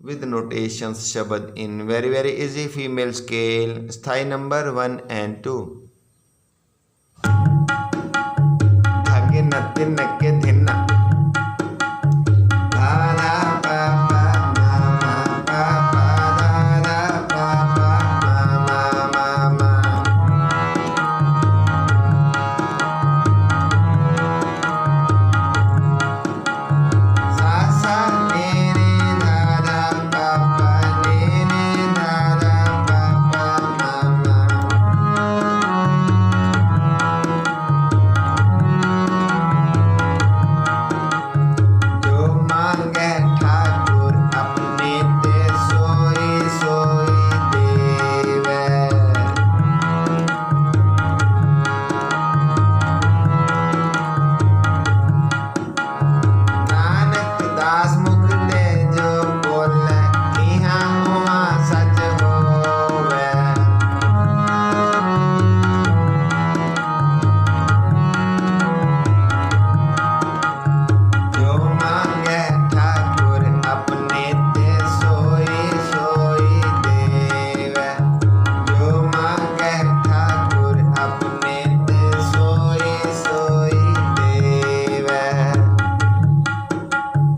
with notations shabad in very easy female scale sthai number 1 and 2 dhage na 3